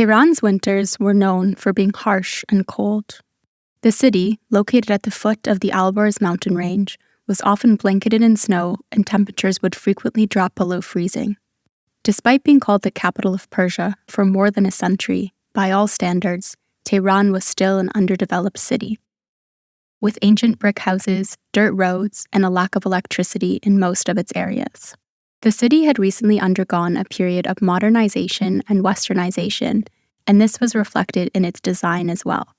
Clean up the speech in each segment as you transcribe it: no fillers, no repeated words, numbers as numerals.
Tehran's winters were known for being harsh and cold. The city, located at the foot of the Alborz mountain range, was often blanketed in snow and temperatures would frequently drop below freezing. Despite being called the capital of Persia for more than a century, by all standards, Tehran was still an underdeveloped city. With ancient brick houses, dirt roads, and a lack of electricity in most of its areas. The city had recently undergone a period of modernization and westernization, and this was reflected in its design as well,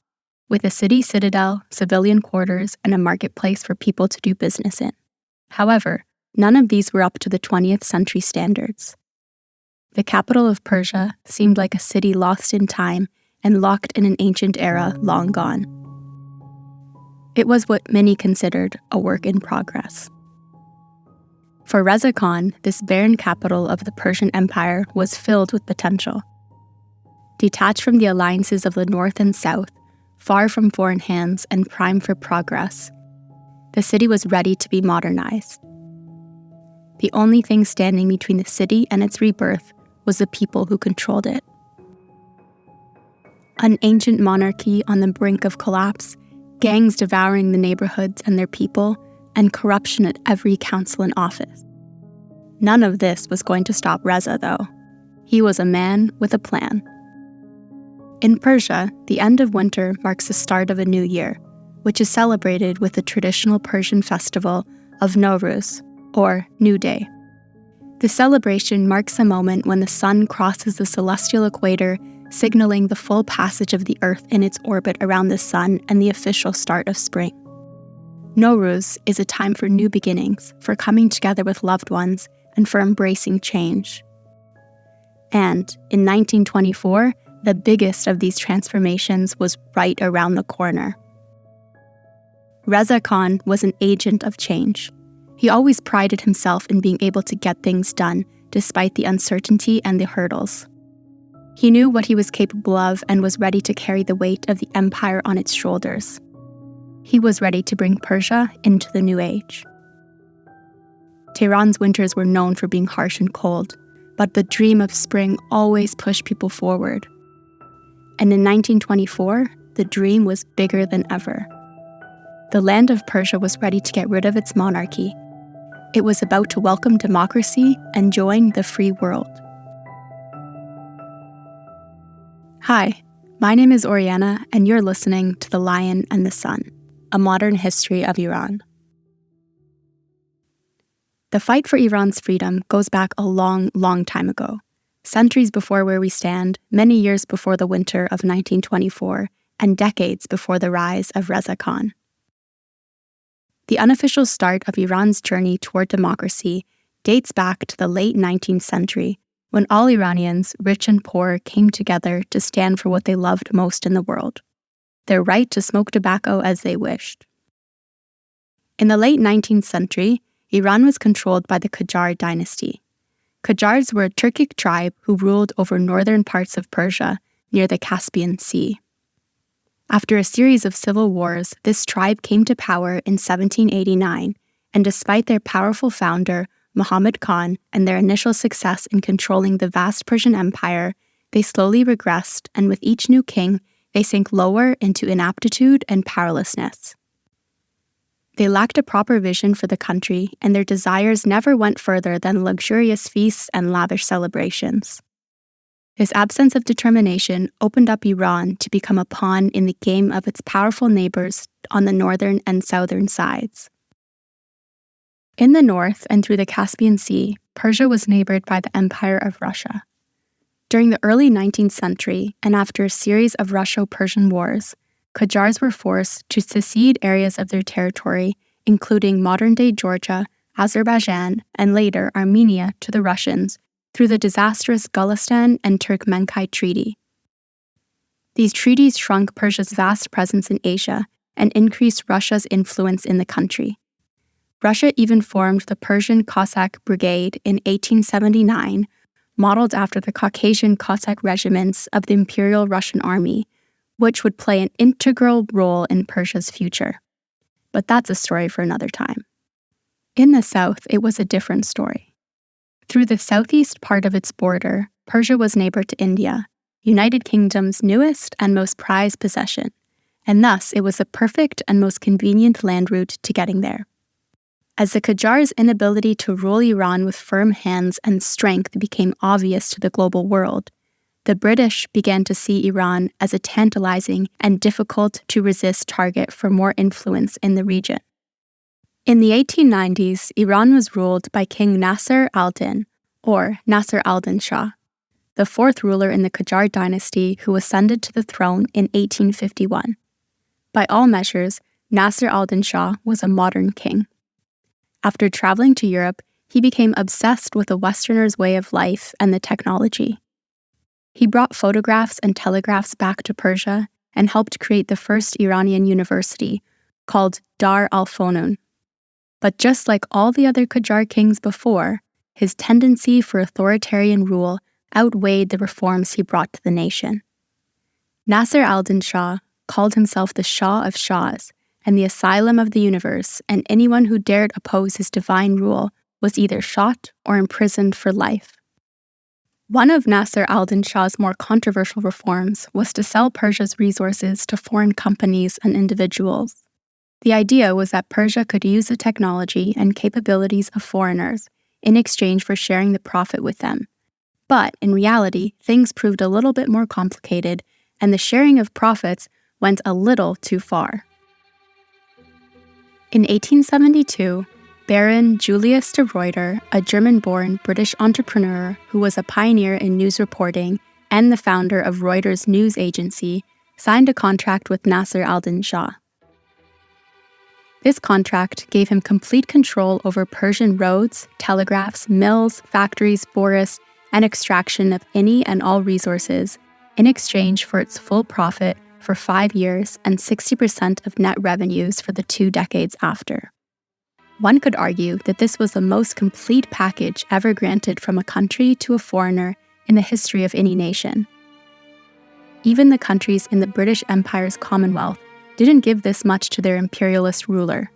with a city citadel, civilian quarters, and a marketplace for people to do business in. However, none of these were up to the 20th century standards. The capital of Persia seemed like a city lost in time and locked in an ancient era long gone. It was what many considered a work in progress. For Reza Khan, this barren capital of the Persian Empire was filled with potential. Detached from the alliances of the north and south, far from foreign hands and primed for progress, the city was ready to be modernized. The only thing standing between the city and its rebirth was the people who controlled it. An ancient monarchy on the brink of collapse, gangs devouring the neighborhoods and their people, and corruption at every council and office. None of this was going to stop Reza, though. He was a man with a plan. In Persia, the end of winter marks the start of a new year, which is celebrated with the traditional Persian festival of Nowruz, or New Day. The celebration marks a moment when the sun crosses the celestial equator, signaling the full passage of the Earth in its orbit around the sun and the official start of spring. Nowruz is a time for new beginnings, for coming together with loved ones, and for embracing change. And in 1924, the biggest of these transformations was right around the corner. Reza Khan was an agent of change. He always prided himself in being able to get things done, despite the uncertainty and the hurdles. He knew what he was capable of and was ready to carry the weight of the empire on its shoulders. He was ready to bring Persia into the new age. Tehran's winters were known for being harsh and cold, but the dream of spring always pushed people forward. And in 1924, the dream was bigger than ever. The land of Persia was ready to get rid of its monarchy. It was about to welcome democracy and join the free world. Hi, my name is Oriana, and you're listening to The Lion and the Sun, a modern history of Iran. The fight for Iran's freedom goes back a long, long time ago, centuries before where we stand, many years before the winter of 1924, and decades before the rise of Reza Khan. The unofficial start of Iran's journey toward democracy dates back to the late 19th century, when all Iranians, rich and poor, came together to stand for what they loved most in the world: their right to smoke tobacco as they wished. In the late 19th century, Iran was controlled by the Qajar dynasty. Qajars were a Turkic tribe who ruled over northern parts of Persia near the Caspian Sea. After a series of civil wars, this tribe came to power in 1789, and despite their powerful founder, Muhammad Khan, and their initial success in controlling the vast Persian Empire, they slowly regressed, and with each new king, they sank lower into inaptitude and powerlessness. They lacked a proper vision for the country, and their desires never went further than luxurious feasts and lavish celebrations. This absence of determination opened up Iran to become a pawn in the game of its powerful neighbors on the northern and southern sides. In the north and through the Caspian Sea, Persia was neighbored by the Empire of Russia. During the early 19th century, and after a series of Russo-Persian wars, Qajars were forced to cede areas of their territory, including modern-day Georgia, Azerbaijan, and later Armenia, to the Russians through the disastrous Gulistan and Turkmenkai Treaty. These treaties shrunk Persia's vast presence in Asia and increased Russia's influence in the country. Russia even formed the Persian Cossack Brigade in 1879, modeled after the Caucasian Cossack regiments of the Imperial Russian Army, which would play an integral role in Persia's future. But that's a story for another time. In the south, it was a different story. Through the southeast part of its border, Persia was neighbor to India, United Kingdom's newest and most prized possession, and thus it was the perfect and most convenient land route to getting there. As the Qajars' inability to rule Iran with firm hands and strength became obvious to the global world, the British began to see Iran as a tantalizing and difficult-to-resist target for more influence in the region. In the 1890s, Iran was ruled by King Nasser al-Din, or Nasser al-Din Shah, the fourth ruler in the Qajar dynasty who ascended to the throne in 1851. By all measures, Nasser al-Din Shah was a modern king. After traveling to Europe, he became obsessed with the Westerner's way of life and the technology. He brought photographs and telegraphs back to Persia and helped create the first Iranian university, called Dar al-Funun. But just like all the other Qajar kings before, his tendency for authoritarian rule outweighed the reforms he brought to the nation. Nasser al-Din Shah called himself the Shah of Shahs and the asylum of the universe, and anyone who dared oppose his divine rule was either shot or imprisoned for life. One of Nasser al-Din Shah's more controversial reforms was to sell Persia's resources to foreign companies and individuals. The idea was that Persia could use the technology and capabilities of foreigners in exchange for sharing the profit with them. But in reality, things proved a little bit more complicated, and the sharing of profits went a little too far. In 1872, Baron Julius de Ruyter, a German-born British entrepreneur who was a pioneer in news reporting and the founder of Reuters news agency, signed a contract with Nasser al-Din Shah. This contract gave him complete control over Persian roads, telegraphs, mills, factories, forests, and extraction of any and all resources in exchange for its full profit for 5 years and 60% of net revenues for the 2 decades after. One could argue that this was the most complete package ever granted from a country to a foreigner in the history of any nation. Even the countries in the British Empire's Commonwealth didn't give this much to their imperialist ruler.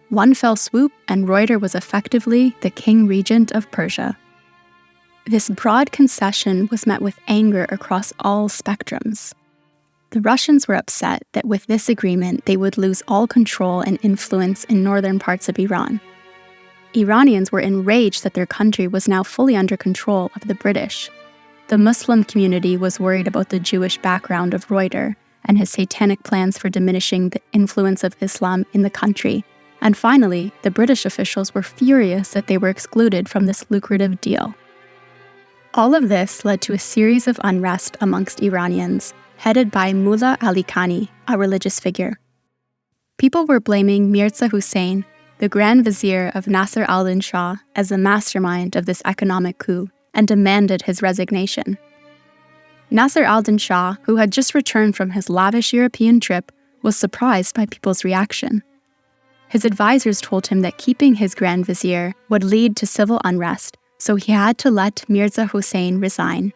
One fell swoop, and Ruyter was effectively the king regent of Persia. This broad concession was met with anger across all spectrums. The Russians were upset that with this agreement they would lose all control and influence in northern parts of Iran. Iranians were enraged that their country was now fully under control of the British. The Muslim community was worried about the Jewish background of Ruyter and his satanic plans for diminishing the influence of Islam in the country. And finally, the British officials were furious that they were excluded from this lucrative deal. All of this led to a series of unrest amongst Iranians, headed by Mullah Ali Khani, a religious figure. People were blaming Mirza Hussain, the Grand Vizier of Nasser al-Din Shah, as the mastermind of this economic coup, and demanded his resignation. Nasser al-Din Shah, who had just returned from his lavish European trip, was surprised by people's reaction. His advisors told him that keeping his Grand Vizier would lead to civil unrest, so he had to let Mirza Hussain resign.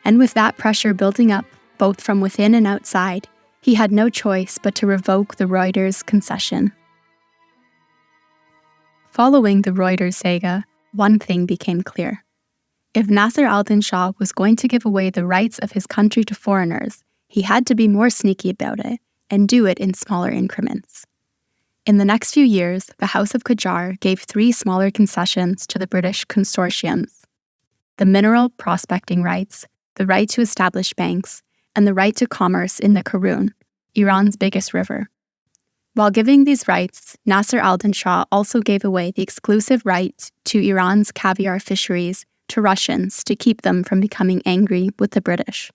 And with that pressure building up, both from within and outside, he had no choice but to revoke the Reuters concession. Following the Reuters saga, one thing became clear. If Nasser al-Din Shah was going to give away the rights of his country to foreigners, he had to be more sneaky about it and do it in smaller increments. In the next few years, the House of Qajar gave 3 smaller concessions to the British consortiums: the mineral prospecting rights, the right to establish banks, and the right to commerce in the Karun, Iran's biggest river. While giving these rights, Nasser al-Din Shah also gave away the exclusive right to Iran's caviar fisheries to Russians to keep them from becoming angry with the British.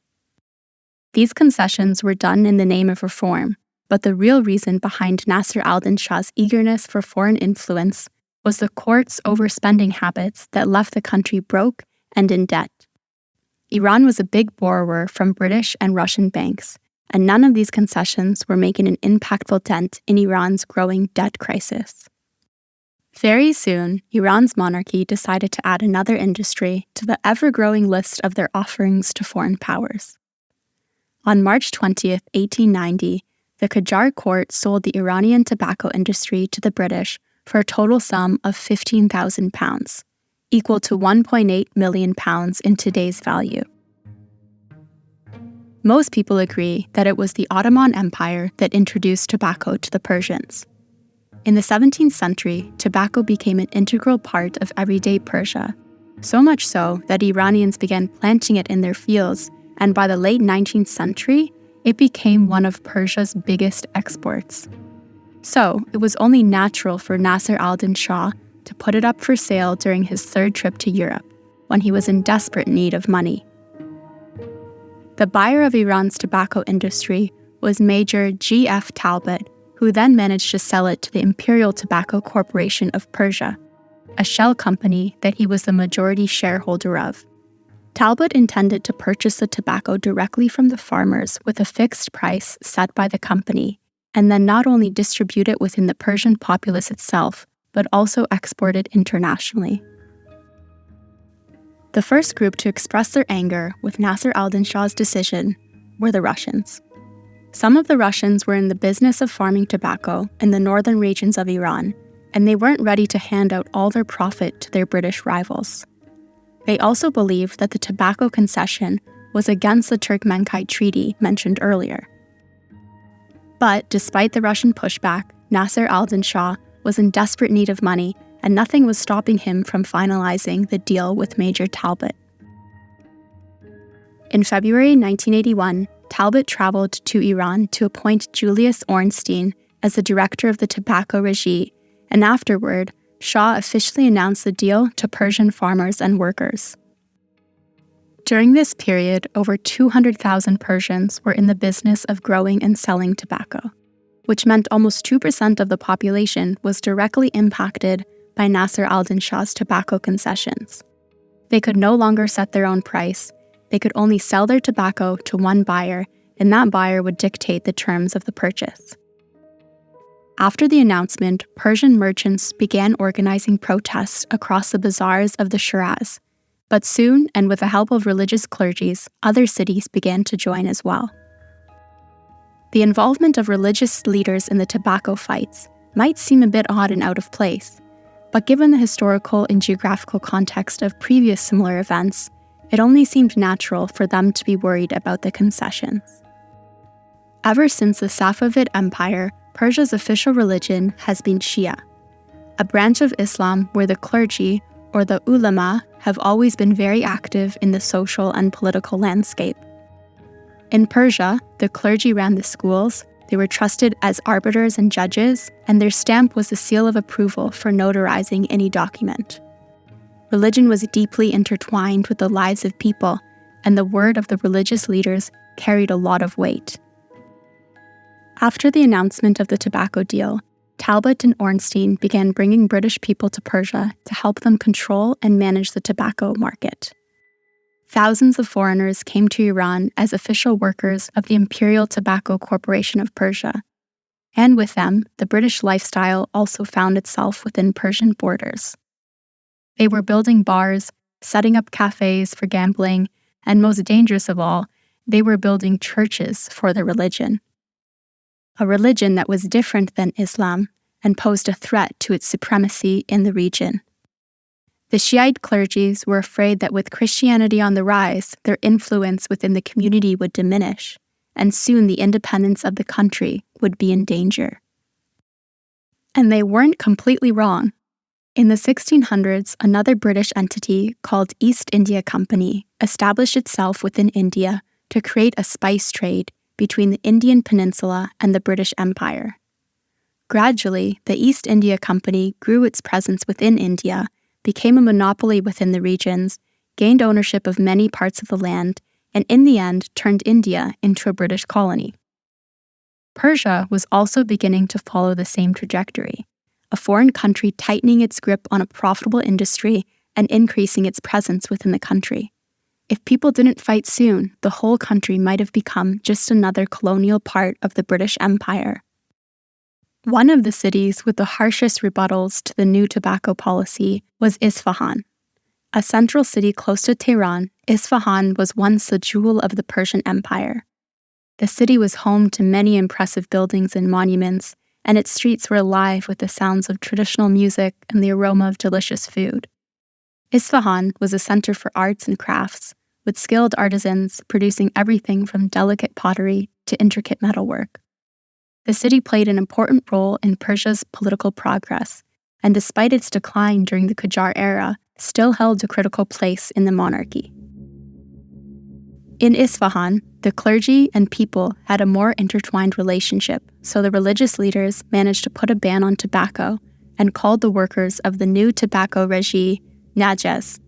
These concessions were done in the name of reform, but the real reason behind Nasser al-Din Shah's eagerness for foreign influence was the court's overspending habits that left the country broke and in debt. Iran was a big borrower from British and Russian banks, and none of these concessions were making an impactful dent in Iran's growing debt crisis. Very soon, Iran's monarchy decided to add another industry to the ever-growing list of their offerings to foreign powers. On March 20th, 1890, the Qajar court sold the Iranian tobacco industry to the British for a total sum of £15,000, equal to £1.8 million in today's value. Most people agree that it was the Ottoman Empire that introduced tobacco to the Persians. In the 17th century, tobacco became an integral part of everyday Persia, so much so that Iranians began planting it in their fields, and by the late 19th century, it became one of Persia's biggest exports. So, it was only natural for Nasser al-Din Shah to put it up for sale during his third trip to Europe, when he was in desperate need of money. The buyer of Iran's tobacco industry was Major G.F. Talbot, who then managed to sell it to the Imperial Tobacco Corporation of Persia, a shell company that he was the majority shareholder of. Talbot intended to purchase the tobacco directly from the farmers with a fixed price set by the company, and then not only distribute it within the Persian populace itself, but also export it internationally. The first group to express their anger with Nasser al-Din Shah's decision were the Russians. Some of the Russians were in the business of farming tobacco in the northern regions of Iran, and they weren't ready to hand out all their profit to their British rivals. They also believed that the tobacco concession was against the Turkmenkite Treaty mentioned earlier. But despite the Russian pushback, Nasser al-Din Shah was in desperate need of money, and nothing was stopping him from finalizing the deal with Major Talbot. In February 1981, Talbot traveled to Iran to appoint Julius Ornstein as the director of the tobacco regime, and afterward, Shah officially announced the deal to Persian farmers and workers. During this period, over 200,000 Persians were in the business of growing and selling tobacco, which meant almost 2% of the population was directly impacted by Nasser al-Din Shah's tobacco concessions. They could no longer set their own price. They could only sell their tobacco to one buyer, and that buyer would dictate the terms of the purchase. After the announcement, Persian merchants began organizing protests across the bazaars of the Shiraz. But soon, and with the help of religious clergies, other cities began to join as well. The involvement of religious leaders in the tobacco fights might seem a bit odd and out of place, but given the historical and geographical context of previous similar events, it only seemed natural for them to be worried about the concessions. Ever since the Safavid Empire, Persia's official religion has been Shia, a branch of Islam where the clergy, or the ulama, have always been very active in the social and political landscape. In Persia, the clergy ran the schools, they were trusted as arbiters and judges, and their stamp was the seal of approval for notarizing any document. Religion was deeply intertwined with the lives of people, and the word of the religious leaders carried a lot of weight. After the announcement of the tobacco deal, Talbot and Ornstein began bringing British people to Persia to help them control and manage the tobacco market. Thousands of foreigners came to Iran as official workers of the Imperial Tobacco Corporation of Persia, and with them, the British lifestyle also found itself within Persian borders. They were building bars, setting up cafes for gambling, and most dangerous of all, they were building churches for the religion. A religion that was different than Islam and posed a threat to its supremacy in the region. The Shiite clergies were afraid that with Christianity on the rise, their influence within the community would diminish, and soon the independence of the country would be in danger. And they weren't completely wrong. In the 1600s, another British entity called East India Company established itself within India to create a spice trade between the Indian peninsula and the British Empire. Gradually, the East India Company grew its presence within India, became a monopoly within the regions, gained ownership of many parts of the land, and in the end turned India into a British colony. Persia was also beginning to follow the same trajectory, a foreign country tightening its grip on a profitable industry and increasing its presence within the country. If people didn't fight soon, the whole country might have become just another colonial part of the British Empire. One of the cities with the harshest rebuttals to the new tobacco policy was Isfahan. A central city close to Tehran, Isfahan was once the jewel of the Persian Empire. The city was home to many impressive buildings and monuments, and its streets were alive with the sounds of traditional music and the aroma of delicious food. Isfahan was a center for arts and crafts, with skilled artisans producing everything from delicate pottery to intricate metalwork. The city played an important role in Persia's political progress, and despite its decline during the Qajar era, still held a critical place in the monarchy. In Isfahan, the clergy and people had a more intertwined relationship, so the religious leaders managed to put a ban on tobacco and called the workers of the new tobacco regime najas,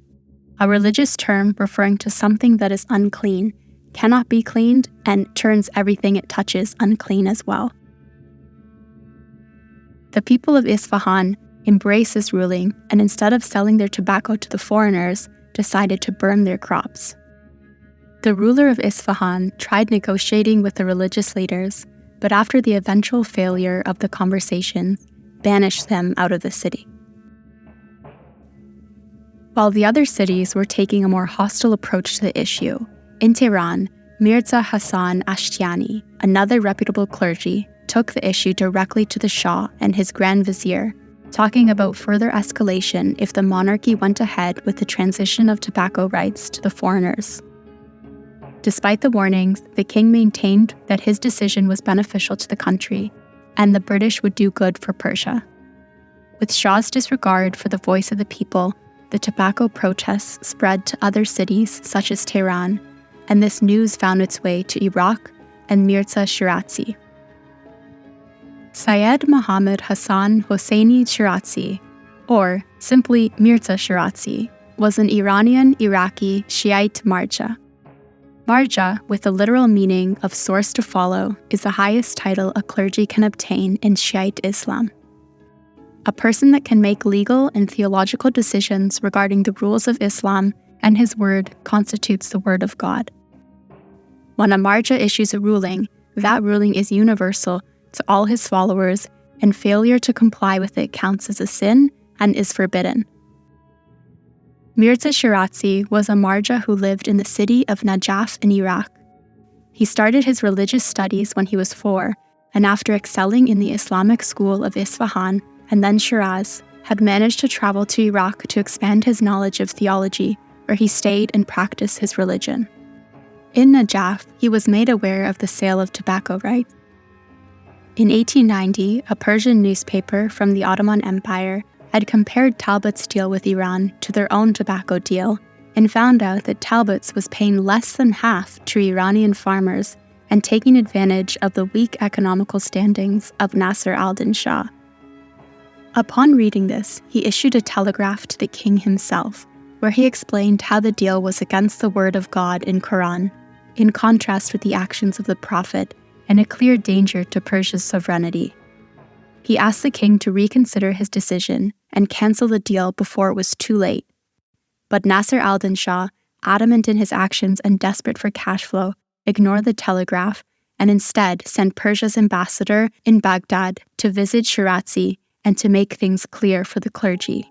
a religious term referring to something that is unclean, cannot be cleaned, and turns everything it touches unclean as well. The people of Isfahan embraced this ruling and instead of selling their tobacco to the foreigners, decided to burn their crops. The ruler of Isfahan tried negotiating with the religious leaders, but after the eventual failure of the conversations, banished them out of the city. While the other cities were taking a more hostile approach to the issue, in Tehran, Mirza Hassan Ashtiani, another reputable clergy, took the issue directly to the Shah and his Grand Vizier, talking about further escalation if the monarchy went ahead with the transition of tobacco rights to the foreigners. Despite the warnings, the king maintained that his decision was beneficial to the country, and the British would do good for Persia. With Shah's disregard for the voice of the people, the tobacco protests spread to other cities such as Tehran, and this news found its way to Iraq and Mirza Shirazi. Syed Muhammad Hassan Hosseini Shirazi, or simply Mirza Shirazi, was an Iranian-Iraqi Shiite Marja. Marja, with the literal meaning of source to follow, is the highest title a clergy can obtain in Shiite Islam. A person that can make legal and theological decisions regarding the rules of Islam, and his word constitutes the word of God. When a Marja issues a ruling, that ruling is universal to all his followers, and failure to comply with it counts as a sin and is forbidden. Mirza Shirazi was a Marja who lived in the city of Najaf in Iraq. He started his religious studies when he was 4, and after excelling in the Islamic school of Isfahan and then Shiraz, had managed to travel to Iraq to expand his knowledge of theology, where he stayed and practiced his religion. In Najaf, he was made aware of the sale of tobacco rights. In 1890, a Persian newspaper from the Ottoman Empire had compared Talbot's deal with Iran to their own tobacco deal and found out that Talbot's was paying less than half to Iranian farmers and taking advantage of the weak economical standings of Nasser al-Din Shah. Upon reading this, he issued a telegraph to the king himself, where he explained how the deal was against the word of God in Quran, in contrast with the actions of the Prophet, and a clear danger to Persia's sovereignty. He asked the king to reconsider his decision and cancel the deal before it was too late. But Nasser al-Din Shah, adamant in his actions and desperate for cash flow, ignored the telegraph and instead sent Persia's ambassador in Baghdad to visit Shirazi and to make things clear for the clergy.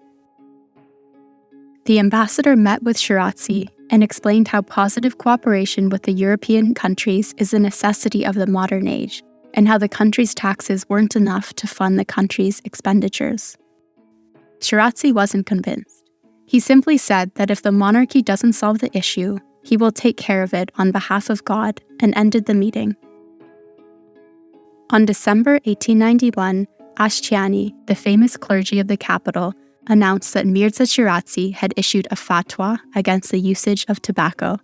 The ambassador met with Shirazi and explained how positive cooperation with the European countries is a necessity of the modern age, and how the country's taxes weren't enough to fund the country's expenditures. Shirazi wasn't convinced. He simply said that if the monarchy doesn't solve the issue, he will take care of it on behalf of God, and ended the meeting. On December 1891, Ashtiani, the famous clergy of the capital, announced that Mirza Shirazi had issued a fatwa against the usage of tobacco.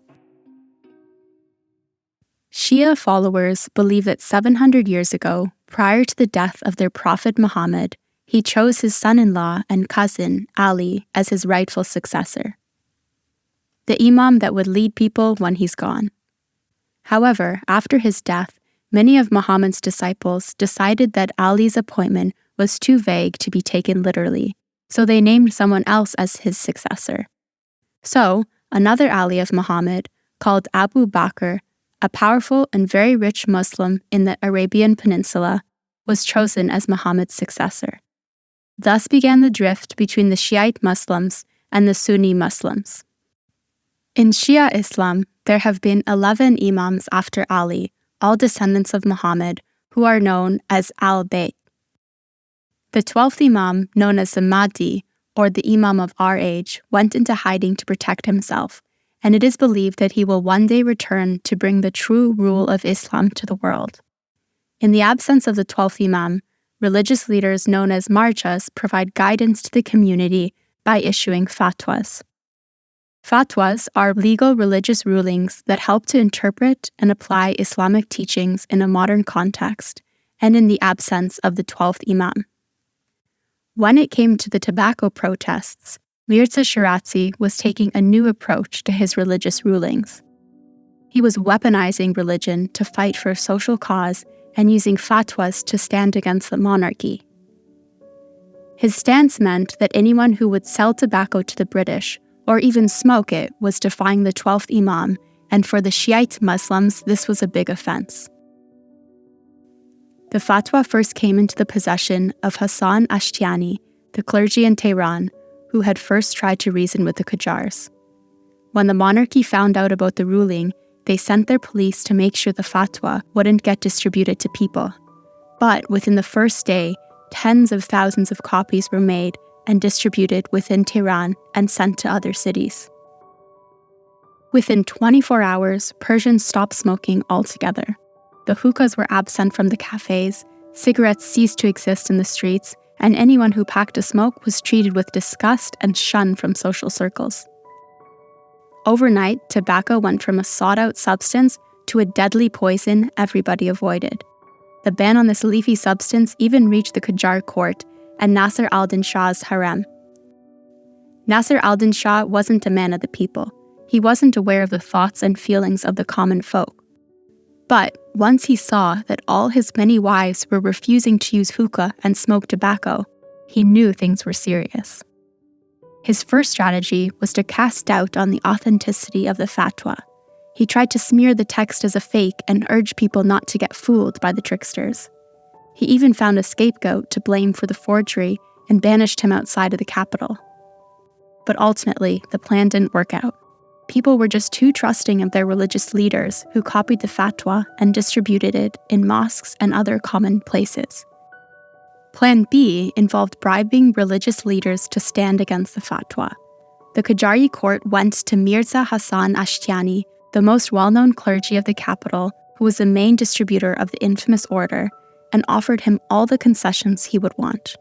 Shia followers believe that 700 years ago, prior to the death of their prophet Muhammad, he chose his son-in-law and cousin, Ali, as his rightful successor, the imam that would lead people when he's gone. However, after his death, many of Muhammad's disciples decided that Ali's appointment was too vague to be taken literally, so they named someone else as his successor. So, another Ali of Muhammad, called Abu Bakr, a powerful and very rich Muslim in the Arabian Peninsula, was chosen as Muhammad's successor. Thus began the drift between the Shiite Muslims and the Sunni Muslims. In Shia Islam, there have been 11 imams after Ali, all descendants of Muhammad, who are known as Al-Bayt. The 12th imam, known as the Mahdi, or the imam of our age, went into hiding to protect himself, and it is believed that he will one day return to bring the true rule of Islam to the world. In the absence of the 12th Imam, religious leaders known as marjas provide guidance to the community by issuing fatwas. Fatwas are legal religious rulings that help to interpret and apply Islamic teachings in a modern context and in the absence of the 12th Imam. When it came to the tobacco protests, Mirza Shirazi was taking a new approach to his religious rulings. He was weaponizing religion to fight for a social cause and using fatwas to stand against the monarchy. His stance meant that anyone who would sell tobacco to the British or even smoke it was defying the 12th Imam, and for the Shiite Muslims, this was a big offense. The fatwa first came into the possession of Hassan Ashtiani, the clergy in Tehran, who had first tried to reason with the Qajars. When the monarchy found out about the ruling, they sent their police to make sure the fatwa wouldn't get distributed to people. But within the first day, tens of thousands of copies were made and distributed within Tehran and sent to other cities. Within 24 hours, Persians stopped smoking altogether. The hookahs were absent from the cafes, cigarettes ceased to exist in the streets, and anyone who packed a smoke was treated with disgust and shunned from social circles. Overnight, tobacco went from a sought-out substance to a deadly poison everybody avoided. The ban on this leafy substance even reached the Qajar court and Nasser al-Din Shah's harem. Nasser al-Din Shah wasn't a man of the people. He wasn't aware of the thoughts and feelings of the common folk. But once he saw that all his many wives were refusing to use hookah and smoke tobacco, he knew things were serious. His first strategy was to cast doubt on the authenticity of the fatwa. He tried to smear the text as a fake and urge people not to get fooled by the tricksters. He even found a scapegoat to blame for the forgery and banished him outside of the capital. But ultimately, the plan didn't work out. People were just too trusting of their religious leaders who copied the fatwa and distributed it in mosques and other common places. Plan B involved bribing religious leaders to stand against the fatwa. The Qajari court went to Mirza Hassan Ashtiani, the most well-known clergy of the capital, who was the main distributor of the infamous order, and offered him all the concessions he would want.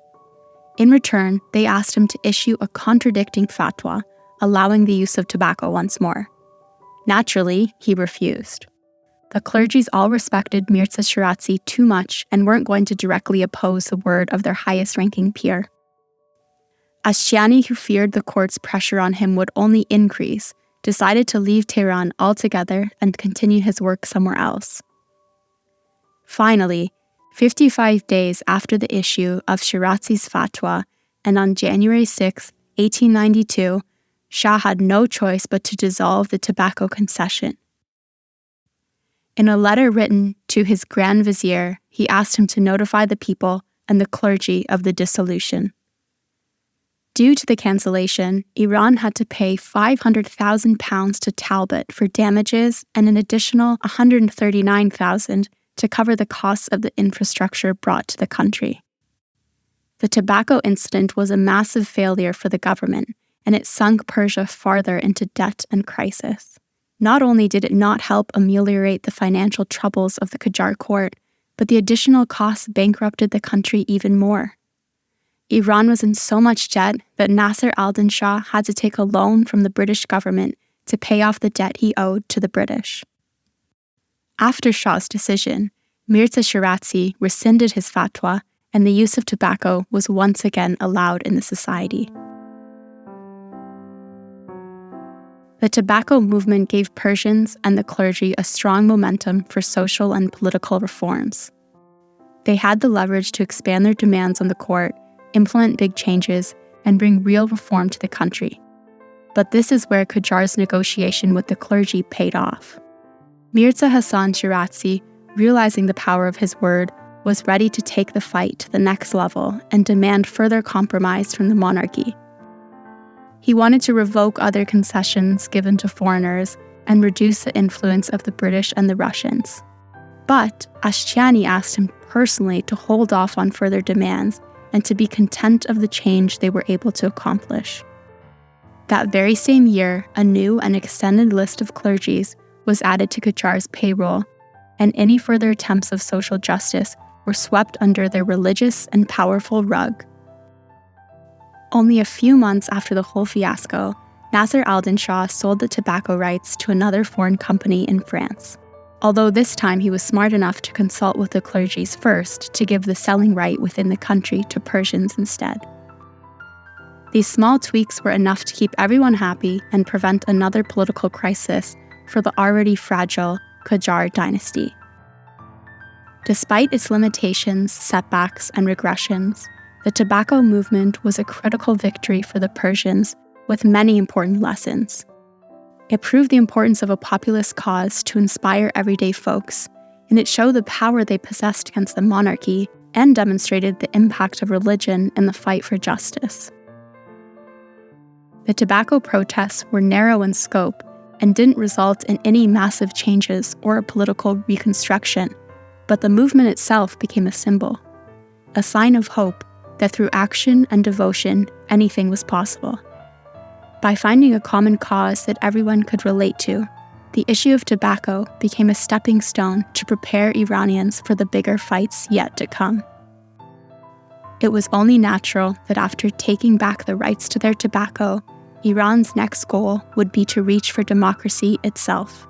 In return, they asked him to issue a contradicting fatwa, allowing the use of tobacco once more. Naturally, he refused. The clergies all respected Mirza Shirazi too much and weren't going to directly oppose the word of their highest-ranking peer. Ashtiani, who feared the court's pressure on him would only increase, decided to leave Tehran altogether and continue his work somewhere else. Finally, 55 days after the issue of Shirazi's fatwa, and on January 6, 1892, Shah had no choice but to dissolve the tobacco concession. In a letter written to his Grand Vizier, he asked him to notify the people and the clergy of the dissolution. Due to the cancellation, Iran had to pay £500,000 to Talbot for damages and an additional $139,000 to cover the costs of the infrastructure brought to the country. The tobacco incident was a massive failure for the government, and it sunk Persia farther into debt and crisis. Not only did it not help ameliorate the financial troubles of the Qajar court, but the additional costs bankrupted the country even more. Iran was in so much debt that Nasser al-Din Shah had to take a loan from the British government to pay off the debt he owed to the British. After Shah's decision, Mirza Shirazi rescinded his fatwa, and the use of tobacco was once again allowed in the society. The tobacco movement gave Persians and the clergy a strong momentum for social and political reforms. They had the leverage to expand their demands on the court, implement big changes, and bring real reform to the country. But this is where Qajar's negotiation with the clergy paid off. Mirza Hassan Shirazi, realizing the power of his word, was ready to take the fight to the next level and demand further compromise from the monarchy. He wanted to revoke other concessions given to foreigners and reduce the influence of the British and the Russians. But Ashtiani asked him personally to hold off on further demands and to be content of the change they were able to accomplish. That very same year, a new and extended list of clergies was added to Qajar's payroll, and any further attempts of social justice were swept under their religious and powerful rug. Only a few months after the whole fiasco, Nasser al-Din Shah sold the tobacco rights to another foreign company in France, although this time he was smart enough to consult with the clergies first to give the selling right within the country to Persians instead. These small tweaks were enough to keep everyone happy and prevent another political crisis for the already fragile Qajar dynasty. Despite its limitations, setbacks, and regressions, the tobacco movement was a critical victory for the Persians with many important lessons. It proved the importance of a populist cause to inspire everyday folks, and it showed the power they possessed against the monarchy and demonstrated the impact of religion in the fight for justice. The tobacco protests were narrow in scope and didn't result in any massive changes or a political reconstruction, but the movement itself became a symbol, a sign of hope that through action and devotion, anything was possible. By finding a common cause that everyone could relate to, the issue of tobacco became a stepping stone to prepare Iranians for the bigger fights yet to come. It was only natural that after taking back the rights to their tobacco, Iran's next goal would be to reach for democracy itself.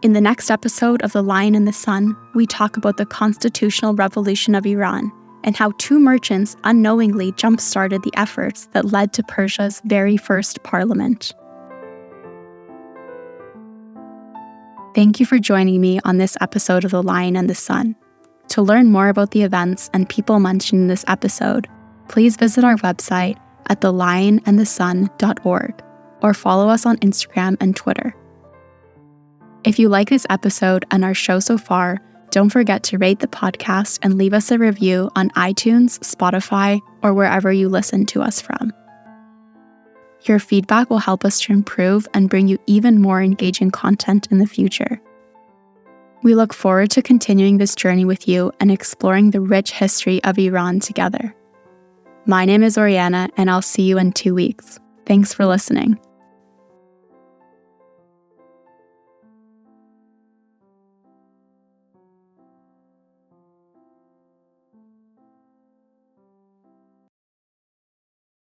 In the next episode of The Lion and the Sun, we talk about the constitutional revolution of Iran and how two merchants unknowingly jump-started the efforts that led to Persia's very first parliament. Thank you for joining me on this episode of The Lion and the Sun. To learn more about the events and people mentioned in this episode, please visit our website at thelionandthesun.org or follow us on Instagram and Twitter. If you like this episode and our show so far, don't forget to rate the podcast and leave us a review on iTunes, Spotify, or wherever you listen to us from. Your feedback will help us to improve and bring you even more engaging content in the future. We look forward to continuing this journey with you and exploring the rich history of Iran together. My name is Oriana, and I'll see you in 2 weeks. Thanks for listening.